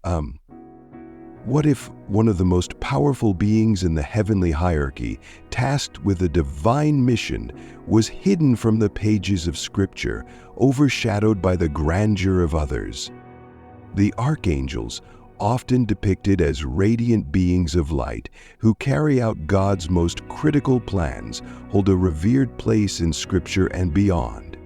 Um, what if one of the most powerful beings in the heavenly hierarchy, tasked with a divine mission, was hidden from the pages of Scripture, overshadowed by the grandeur of others? The archangels, often depicted as radiant beings of light who carry out God's most critical plans, hold a revered place in Scripture and beyond.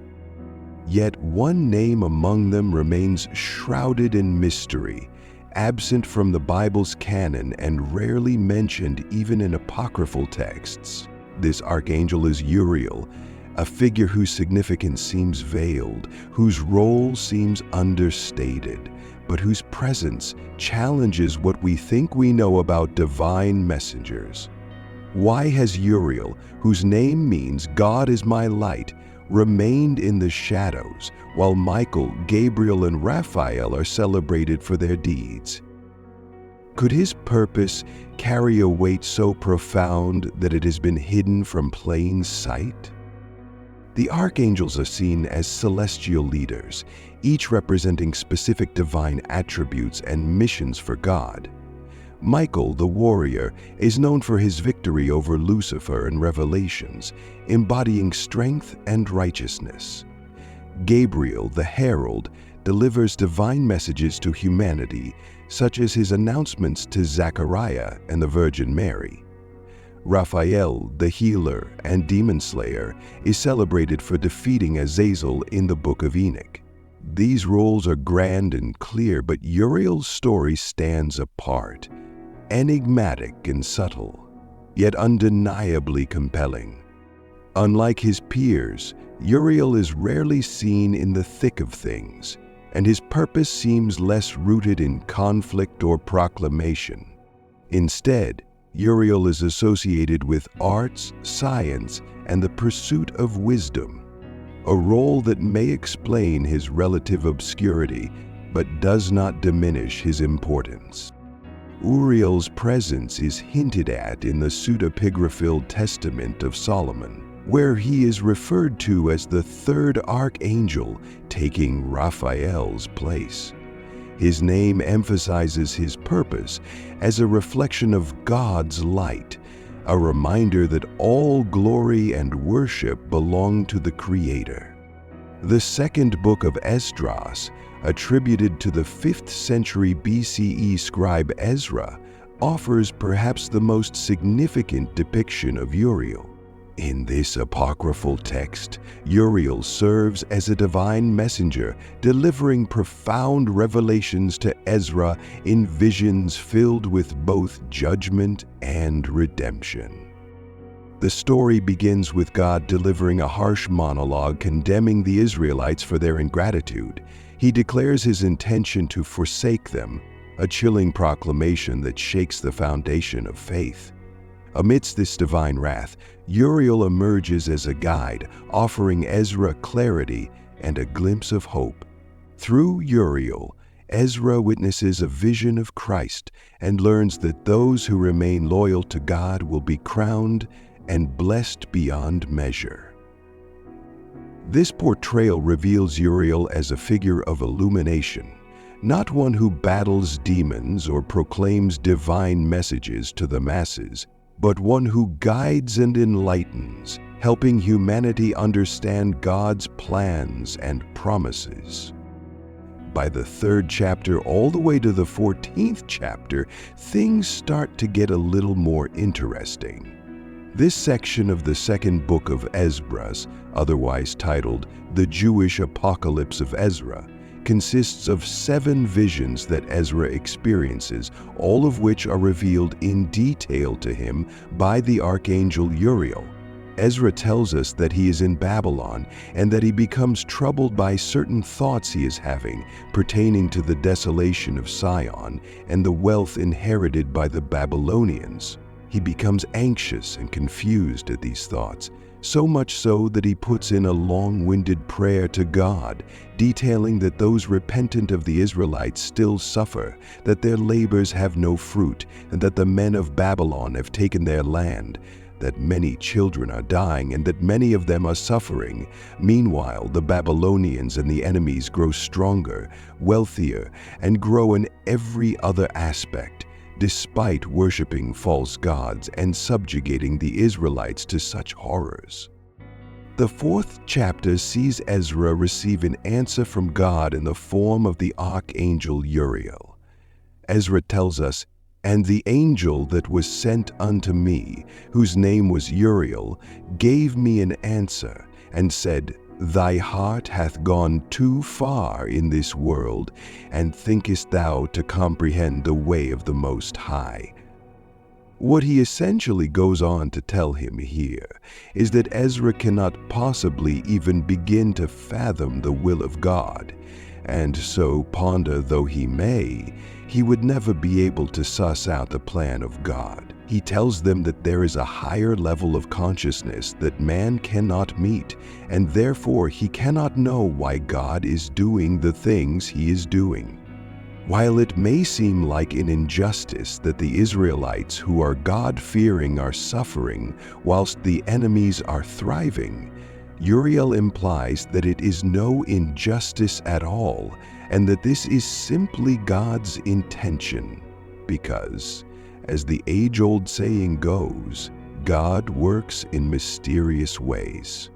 Yet one name among them remains shrouded in mystery, absent from the Bible's canon and rarely mentioned even in apocryphal texts. This archangel is Uriel, a figure whose significance seems veiled, whose role seems understated, but whose presence challenges what we think we know about divine messengers. Why has Uriel, whose name means God is my light, remained in the shadows, while Michael, Gabriel, and Raphael are celebrated for their deeds? Could his purpose carry a weight so profound that it has been hidden from plain sight? The archangels are seen as celestial leaders, each representing specific divine attributes and missions for God. Michael, the warrior, is known for his victory over Lucifer in Revelations, embodying strength and righteousness. Gabriel, the herald, delivers divine messages to humanity, such as his announcements to Zechariah and the Virgin Mary. Raphael, the healer and demon slayer, is celebrated for defeating Azazel in the Book of Enoch. These roles are grand and clear, but Uriel's story stands apart, enigmatic and subtle, yet undeniably compelling. Unlike his peers, Uriel is rarely seen in the thick of things, and his purpose seems less rooted in conflict or proclamation. Instead, Uriel is associated with arts, science, and the pursuit of wisdom, a role that may explain his relative obscurity but does not diminish his importance. Uriel's presence is hinted at in the pseudepigraphal Testament of Solomon, where he is referred to as the third archangel, taking Raphael's place. His name emphasizes his purpose as a reflection of God's light, a reminder that all glory and worship belong to the Creator. The second book of Esdras, attributed to the 5th century BCE scribe Ezra, offers perhaps the most significant depiction of Uriel. In this apocryphal text, Uriel serves as a divine messenger, delivering profound revelations to Ezra in visions filled with both judgment and redemption. The story begins with God delivering a harsh monologue condemning the Israelites for their ingratitude. He declares his intention to forsake them, a chilling proclamation that shakes the foundation of faith. Amidst this divine wrath, Uriel emerges as a guide, offering Ezra clarity and a glimpse of hope. Through Uriel, Ezra witnesses a vision of Christ and learns that those who remain loyal to God will be crowned and blessed beyond measure. This portrayal reveals Uriel as a figure of illumination, not one who battles demons or proclaims divine messages to the masses, but one who guides and enlightens, helping humanity understand God's plans and promises. By the 3rd chapter all the way to the 14th chapter, things start to get a little more interesting. This section of the 2nd book of Esdras, otherwise titled The Jewish Apocalypse of Ezra, consists of 7 visions that Ezra experiences, all of which are revealed in detail to him by the Archangel Uriel. Ezra tells us that he is in Babylon and that he becomes troubled by certain thoughts he is having pertaining to the desolation of Sion and the wealth inherited by the Babylonians. He becomes anxious and confused at these thoughts, so much so that he puts in a long-winded prayer to God, detailing that those repentant of the Israelites still suffer, that their labors have no fruit, and that the men of Babylon have taken their land, that many children are dying and that many of them are suffering. Meanwhile, the Babylonians and the enemies grow stronger, wealthier, and grow in every other aspect, despite worshiping false gods and subjugating the Israelites to such horrors. The fourth chapter sees Ezra receive an answer from God in the form of the Archangel Uriel. Ezra tells us, "And the angel that was sent unto me, whose name was Uriel, gave me an answer, and said, Thy heart hath gone too far in this world, and thinkest thou to comprehend the way of the Most High." What he essentially goes on to tell him here is that Ezra cannot possibly even begin to fathom the will of God, and so, ponder though he may, he would never be able to suss out the plan of God. He tells them that there is a higher level of consciousness that man cannot meet, and therefore he cannot know why God is doing the things he is doing. While it may seem like an injustice that the Israelites who are God-fearing are suffering whilst the enemies are thriving, Uriel implies that it is no injustice at all, and that this is simply God's intention, because, as the age-old saying goes, God works in mysterious ways.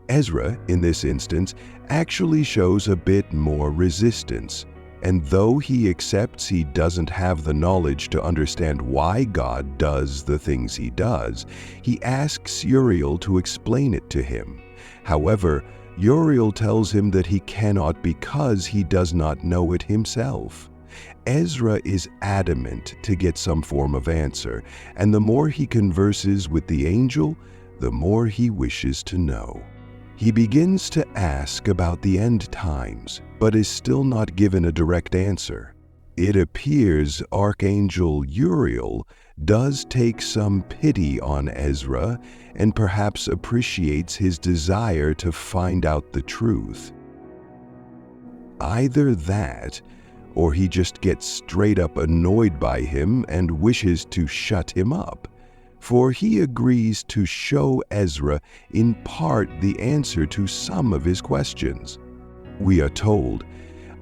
Ezra, in this instance, actually shows a bit more resistance, and though he accepts he doesn't have the knowledge to understand why God does the things he does, he asks Uriel to explain it to him. However, Uriel tells him that he cannot because he does not know it himself. Ezra is adamant to get some form of answer, and the more he converses with the angel, the more he wishes to know. He begins to ask about the end times, but is still not given a direct answer. It appears Archangel Uriel does take some pity on Ezra and perhaps appreciates his desire to find out the truth. Either that, or he just gets straight up annoyed by him and wishes to shut him up, for he agrees to show Ezra in part the answer to some of his questions. We are told,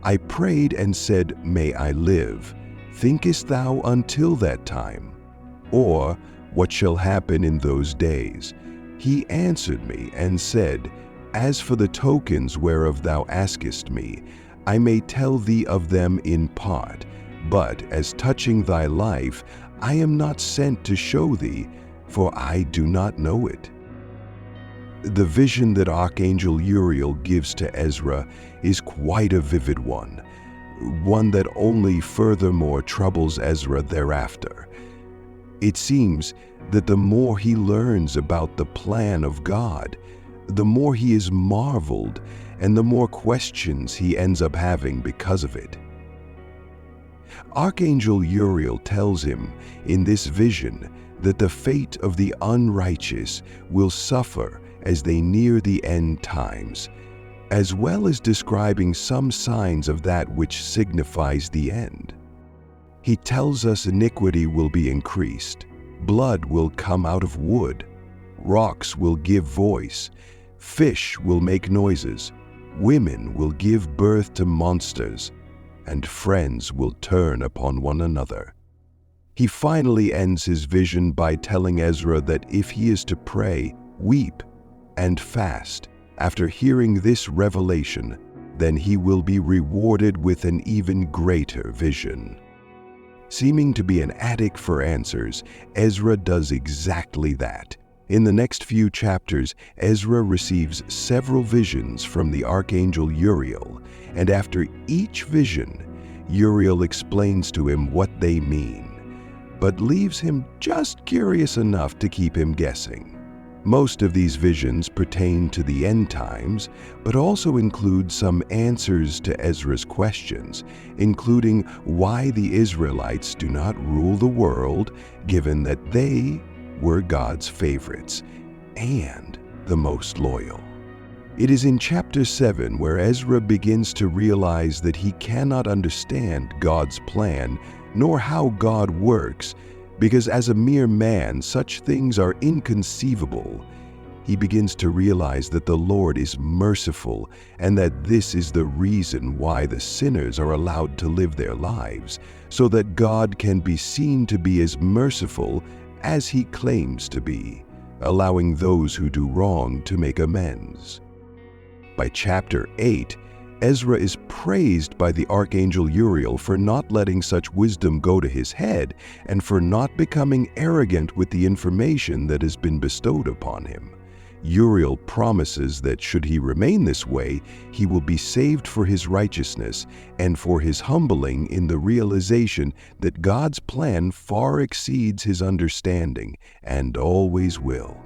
"I prayed and said, May I live? Thinkest thou until that time? Or, what shall happen in those days? He answered me and said, As for the tokens whereof thou askest me, I may tell thee of them in part, but as touching thy life, I am not sent to show thee, for I do not know it." The vision that Archangel Uriel gives to Ezra is quite a vivid one that only furthermore troubles Ezra thereafter. It seems that the more he learns about the plan of God, the more he is marveled and the more questions he ends up having because of it. Archangel Uriel tells him in this vision that the fate of the unrighteous will suffer as they near the end times, as well as describing some signs of that which signifies the end. He tells us iniquity will be increased, blood will come out of wood, rocks will give voice, fish will make noises, women will give birth to monsters, and friends will turn upon one another. He finally ends his vision by telling Ezra that if he is to pray, weep, and fast after hearing this revelation, then he will be rewarded with an even greater vision. Seeming to be an addict for answers, Ezra does exactly that. In the next few chapters, Ezra receives several visions from the Archangel Uriel, and after each vision, Uriel explains to him what they mean, but leaves him just curious enough to keep him guessing. Most of these visions pertain to the end times, but also include some answers to Ezra's questions, including why the Israelites do not rule the world, given that they were God's favorites and the most loyal. It is in chapter 7 where Ezra begins to realize that he cannot understand God's plan nor how God works, because as a mere man, such things are inconceivable. He begins to realize that the Lord is merciful and that this is the reason why the sinners are allowed to live their lives, so that God can be seen to be as merciful as he claims to be, allowing those who do wrong to make amends. By chapter 8, Ezra is praised by the Archangel Uriel for not letting such wisdom go to his head and for not becoming arrogant with the information that has been bestowed upon him. Uriel promises that should he remain this way, he will be saved for his righteousness and for his humbling in the realization that God's plan far exceeds his understanding and always will.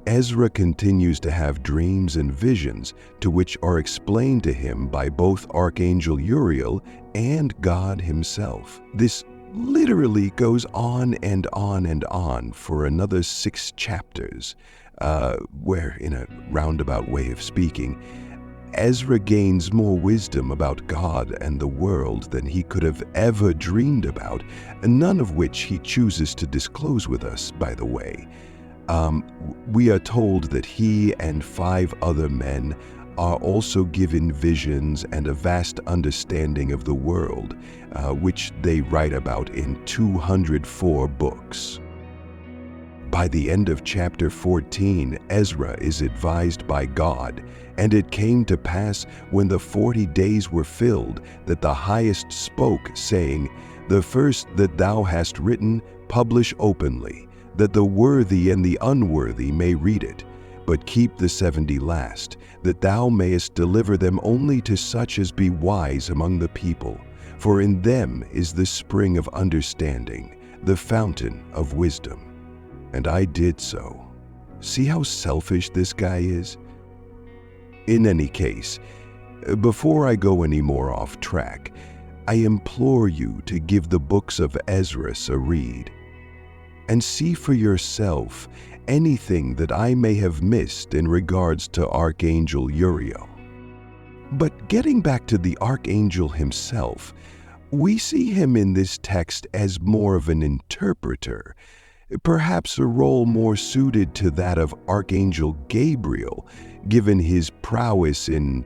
Ezra continues to have dreams and visions to which are explained to him by both Archangel Uriel and God himself. This literally goes on and on and on for another 6 chapters, where, in a roundabout way of speaking, Ezra gains more wisdom about God and the world than he could have ever dreamed about, none of which he chooses to disclose with us, by the way. We are told that he and 5 other men are also given visions and a vast understanding of the world, which they write about in 204 books. By the end of chapter 14, Ezra is advised by God, and it came to pass when the 40 days were filled that the Highest spoke, saying, "The first that thou hast written, publish openly, that the worthy and the unworthy may read it. But keep the 70 last, that thou mayest deliver them only to such as be wise among the people. For in them is the spring of understanding, the fountain of wisdom." And I did so. See how selfish this guy is? In any case, before I go any more off track, I implore you to give the books of Ezra a read, and see for yourself anything that I may have missed in regards to Archangel Uriel. But getting back to the Archangel himself, we see him in this text as more of an interpreter, perhaps a role more suited to that of Archangel Gabriel, given his prowess in,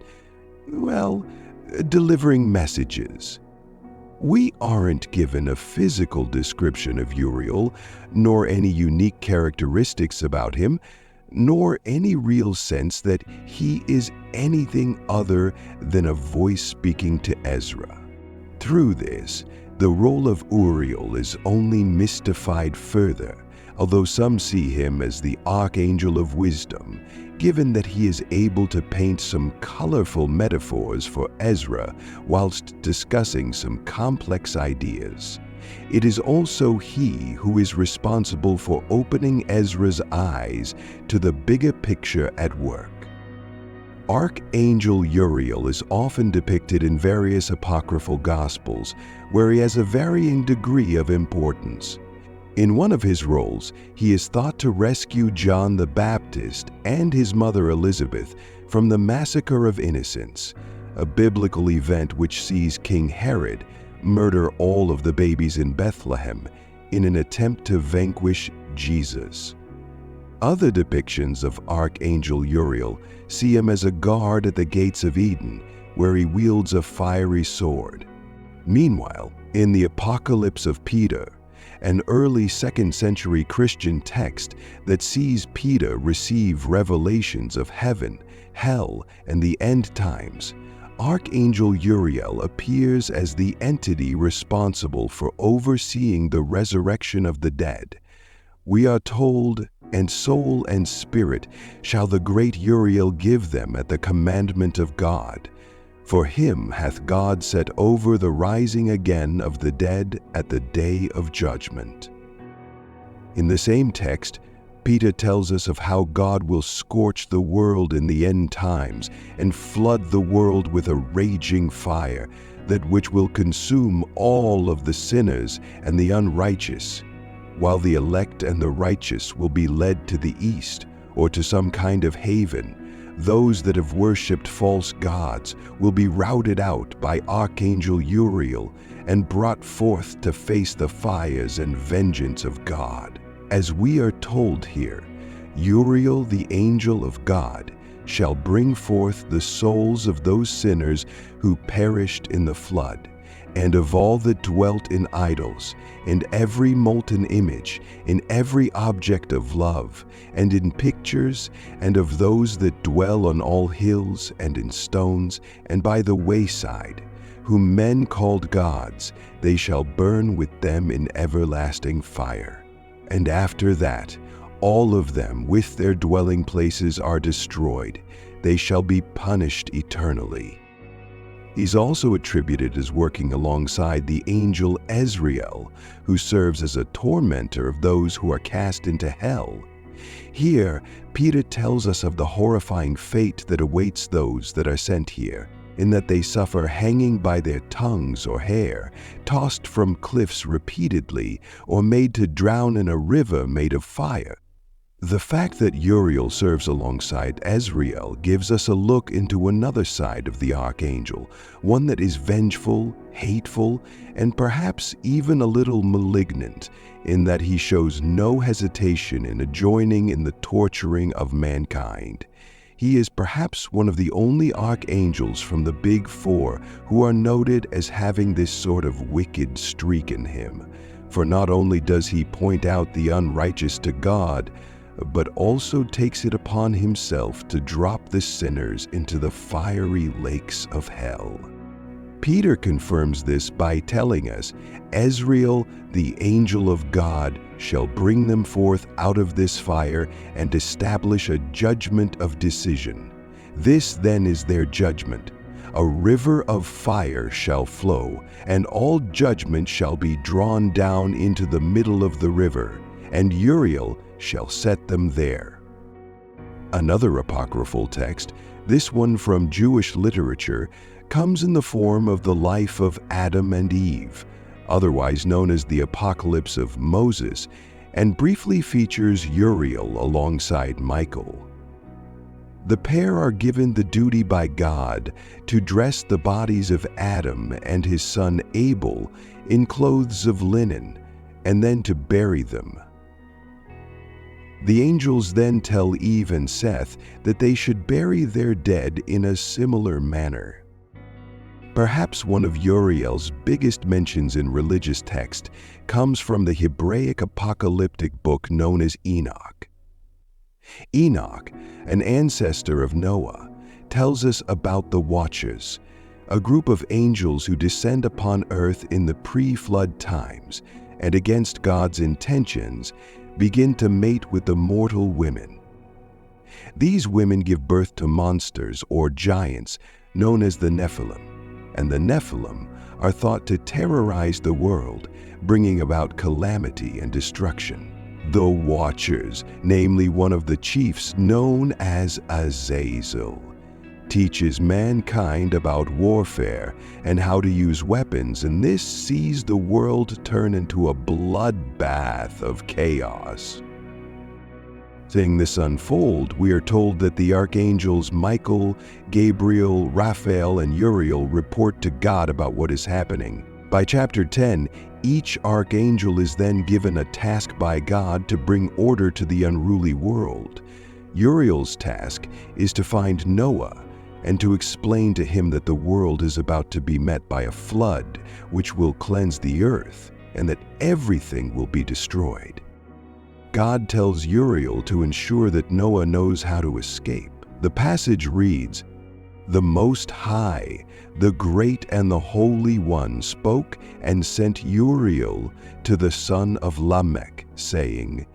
well, delivering messages. We aren't given a physical description of Uriel, nor any unique characteristics about him, nor any real sense that he is anything other than a voice speaking to Ezra. Through this, the role of Uriel is only mystified further, although some see him as the Archangel of Wisdom, given that he is able to paint some colorful metaphors for Ezra whilst discussing some complex ideas. It is also he who is responsible for opening Ezra's eyes to the bigger picture at work. Archangel Uriel is often depicted in various apocryphal gospels, where he has a varying degree of importance. In one of his roles, he is thought to rescue John the Baptist and his mother Elizabeth from the massacre of innocents, a biblical event which sees King Herod murder all of the babies in Bethlehem in an attempt to vanquish Jesus. Other depictions of Archangel Uriel see him as a guard at the gates of Eden, where he wields a fiery sword. Meanwhile, in the Apocalypse of Peter, an early 2nd century Christian text that sees Peter receive revelations of heaven, hell, and the end times, Archangel Uriel appears as the entity responsible for overseeing the resurrection of the dead. We are told, "And soul and spirit shall the great Uriel give them at the commandment of God. For him hath God set over the rising again of the dead at the day of judgment." In the same text, Peter tells us of how God will scorch the world in the end times and flood the world with a raging fire, that which will consume all of the sinners and the unrighteous, while the elect and the righteous will be led to the east or to some kind of haven, Those that have worshipped false gods will be routed out by Archangel Uriel and brought forth to face the fires and vengeance of God. As we are told here, Uriel, the angel of God, shall bring forth the souls of those sinners who perished in the flood, and of all that dwelt in idols, in every molten image, in every object of love, and in pictures, and of those that dwell on all hills, and in stones, and by the wayside, whom men called gods, they shall burn with them in everlasting fire. And after that, all of them with their dwelling places are destroyed. They shall be punished eternally. He's also attributed as working alongside the angel Ezra, who serves as a tormentor of those who are cast into hell. Here, Peter tells us of the horrifying fate that awaits those that are sent here, in that they suffer hanging by their tongues or hair, tossed from cliffs repeatedly, or made to drown in a river made of fire. The fact that Uriel serves alongside Ezra gives us a look into another side of the archangel, one that is vengeful, hateful, and perhaps even a little malignant, in that he shows no hesitation in joining in the torturing of mankind. He is perhaps one of the only archangels from the Big Four who are noted as having this sort of wicked streak in him. For not only does he point out the unrighteous to God, but also takes it upon himself to drop the sinners into the fiery lakes of hell. Peter confirms this by telling us, Ezra, the angel of God, shall bring them forth out of this fire and establish a judgment of decision. This then is their judgment. A river of fire shall flow, and all judgment shall be drawn down into the middle of the river, and Uriel shall set them there. Another apocryphal text, this one from Jewish literature, comes in the form of the life of Adam and Eve, otherwise known as the Apocalypse of Moses, and briefly features Uriel alongside Michael. The pair are given the duty by God to dress the bodies of Adam and his son Abel in clothes of linen, and then to bury them. The angels then tell Eve and Seth that they should bury their dead in a similar manner. Perhaps one of Uriel's biggest mentions in religious text comes from the Hebraic apocalyptic book known as Enoch. Enoch, an ancestor of Noah, tells us about the Watchers, a group of angels who descend upon earth in the pre-flood times and against God's intentions begin to mate with the mortal women. These women give birth to monsters or giants known as the Nephilim, and the Nephilim are thought to terrorize the world, bringing about calamity and destruction. The Watchers, namely one of the chiefs known as Azazel, teaches mankind about warfare and how to use weapons, and this sees the world turn into a bloodbath of chaos. Seeing this unfold, we are told that the archangels Michael, Gabriel, Raphael, and Uriel report to God about what is happening. By chapter 10, each archangel is then given a task by God to bring order to the unruly world. Uriel's task is to find Noah and to explain to him that the world is about to be met by a flood which will cleanse the earth and that everything will be destroyed. God tells Uriel to ensure that Noah knows how to escape. The passage reads, "The Most High, the Great and the Holy One, spoke and sent Uriel to the son of Lamech, saying,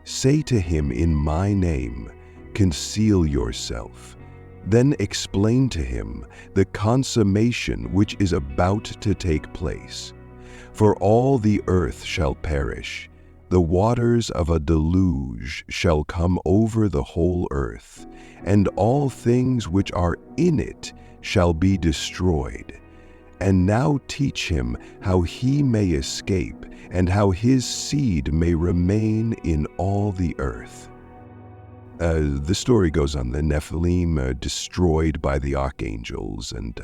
'Say to him in my name, conceal yourself. Then explain to him the consummation which is about to take place. For all the earth shall perish. The waters of a deluge shall come over the whole earth, and all things which are in it shall be destroyed. And now teach him how he may escape, and how his seed may remain in all the earth.'" The story goes on. The Nephilim are destroyed by the archangels, and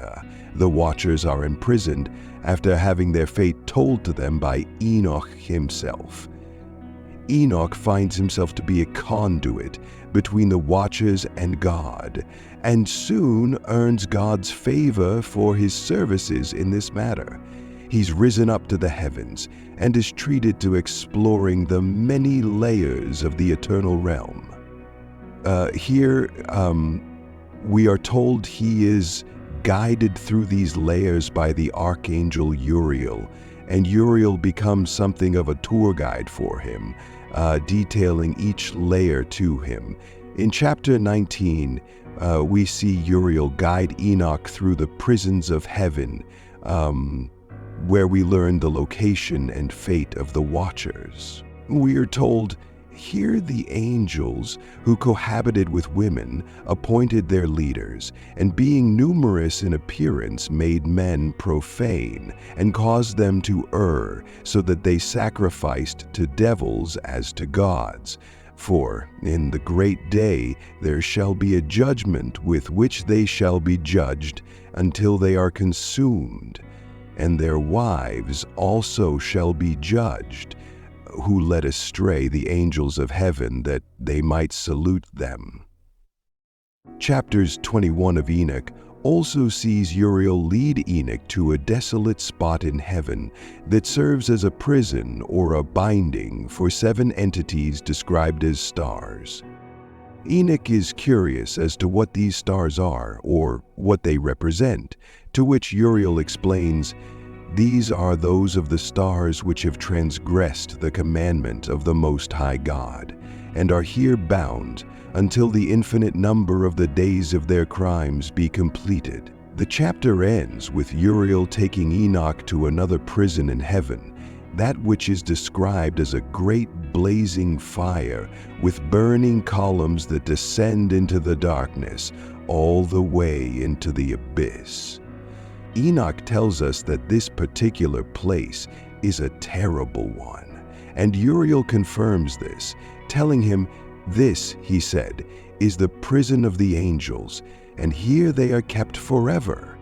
the Watchers are imprisoned after having their fate told to them by Enoch himself. Enoch finds himself to be a conduit between the Watchers and God, and soon earns God's favor for his services in this matter. He's risen up to the heavens and is treated to exploring the many layers of the eternal realm. Here, we are told he is guided through these layers by the Archangel Uriel, and Uriel becomes something of a tour guide for him, detailing each layer to him. In chapter 19, we see Uriel guide Enoch through the prisons of heaven, where we learn the location and fate of the Watchers. We are told, here the angels who cohabited with women appointed their leaders, and being numerous in appearance made men profane, and caused them to err, so that they sacrificed to devils as to gods. For in the great day there shall be a judgment with which they shall be judged until they are consumed, and their wives also shall be judged, who led astray the angels of heaven that they might salute them. Chapters 21 of Enoch also sees Uriel lead Enoch to a desolate spot in heaven that serves as a prison or a binding for 7 entities described as stars. Enoch is curious as to what these stars are or what they represent, to which Uriel explains, "These are those of the stars which have transgressed the commandment of the Most High God, and are here bound until the infinite number of the days of their crimes be completed." The chapter ends with Uriel taking Enoch to another prison in heaven, that which is described as a great blazing fire with burning columns that descend into the darkness all the way into the abyss. Enoch tells us that this particular place is a terrible one, and Uriel confirms this, telling him, "This," he said, "is the prison of the angels, and here they are kept forever."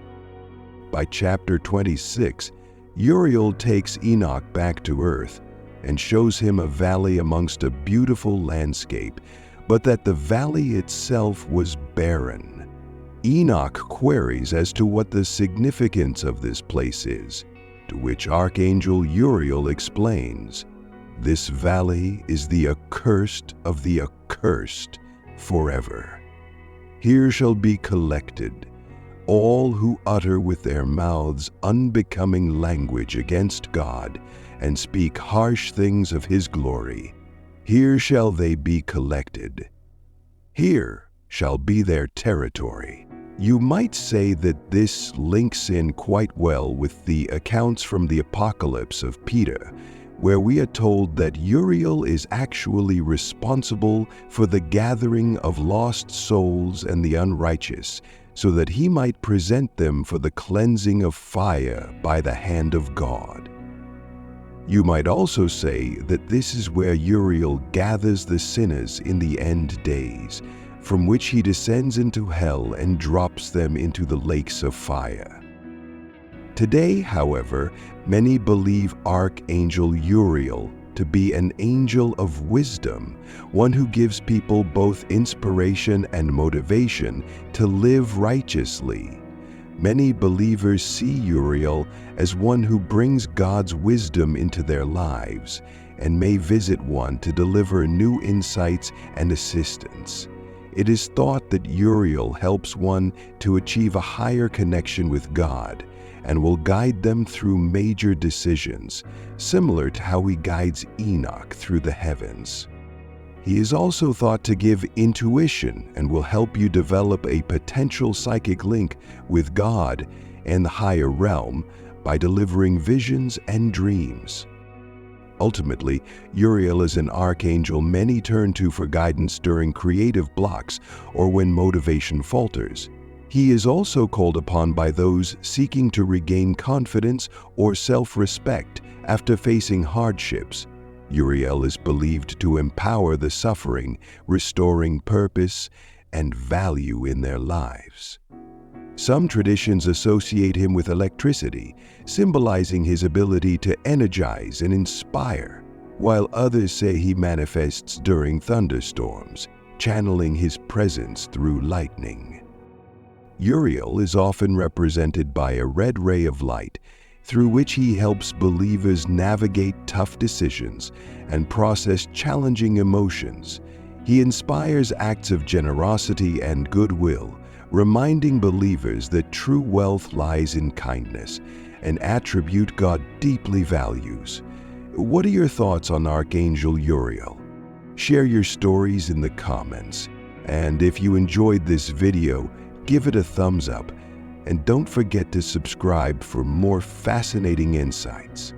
By chapter 26, Uriel takes Enoch back to earth and shows him a valley amongst a beautiful landscape, but that the valley itself was barren. Enoch queries as to what the significance of this place is, to which Archangel Uriel explains, "This valley is the accursed of the accursed forever. Here shall be collected all who utter with their mouths unbecoming language against God and speak harsh things of his glory. Here shall they be collected. Here shall be their territory." You might say that this links in quite well with the accounts from the Apocalypse of Peter, where we are told that Uriel is actually responsible for the gathering of lost souls and the unrighteous, so that he might present them for the cleansing of fire by the hand of God. You might also say that this is where Uriel gathers the sinners in the end days, from which he descends into hell and drops them into the lakes of fire. Today, however, many believe Archangel Uriel to be an angel of wisdom, one who gives people both inspiration and motivation to live righteously. Many believers see Uriel as one who brings God's wisdom into their lives and may visit one to deliver new insights and assistance. It is thought that Uriel helps one to achieve a higher connection with God and will guide them through major decisions, similar to how he guides Enoch through the heavens. He is also thought to give intuition and will help you develop a potential psychic link with God and the higher realm by delivering visions and dreams. Ultimately, Uriel is an archangel many turn to for guidance during creative blocks or when motivation falters. He is also called upon by those seeking to regain confidence or self-respect after facing hardships, Uriel is believed to empower the suffering, restoring purpose and value in their lives. Some traditions associate him with electricity, symbolizing his ability to energize and inspire, while others say he manifests during thunderstorms, channeling his presence through lightning. Uriel is often represented by a red ray of light, through which he helps believers navigate tough decisions and process challenging emotions. He inspires acts of generosity and goodwill, reminding believers that true wealth lies in kindness, an attribute God deeply values. What are your thoughts on Archangel Uriel? Share your stories in the comments. And if you enjoyed this video, give it a thumbs up. And don't forget to subscribe for more fascinating insights.